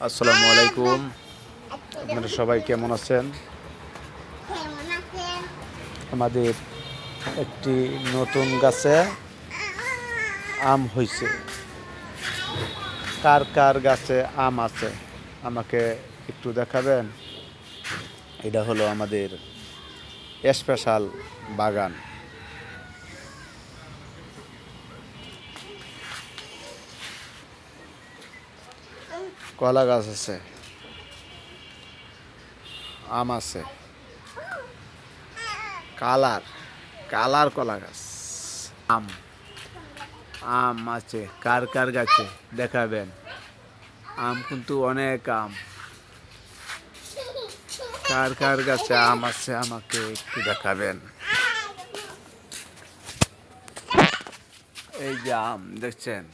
আসসালামু আলাইকুম। আপনারা সবাই কেমন আছেন? আমাদের একটি নতুন গাছে আম হয়েছে। কার কার গাছে আম আছে আমাকে একটু দেখাবেন? এটা হলো আমাদের স্পেশাল বাগান। কলা গাছ আছে, আম আছে, কালার কালার কলা গাছ, আম আম আছে। কার কার গাছে দেখাবেন? আম কিন্তু অনেক আম। কার কার গাছে আম আছে আমাকে একটু দেখাবেন? এই যে আম দেখছেন,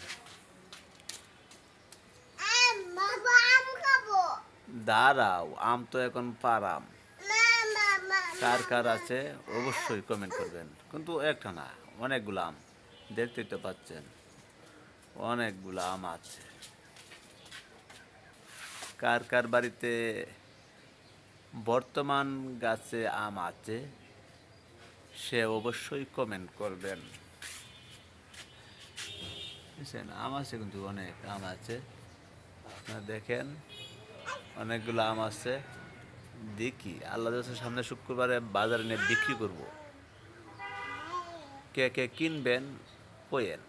দাঁড়াও, আম তো এখন পারাম। কার কার আছে অবশ্যই কমেন্ট করবেন, কিন্তু একটা না, অনেকগুলো আম দেখতেই তো পাচ্ছেন, অনেকগুলো আম আছে। কার কার বাড়িতে বর্তমান গাছে আম আছে সে অবশ্যই কমেন্ট করবেন। বুঝছেন, আম আছে কিন্তু অনেক আম আছে, আপনারা দেখেন অনেকগুলো আম আছে। দেখি আল্লাহ সামনে শুক্রবারে বাজারে নিয়ে বিক্রি করব। কে কে কিনবেন কইেন।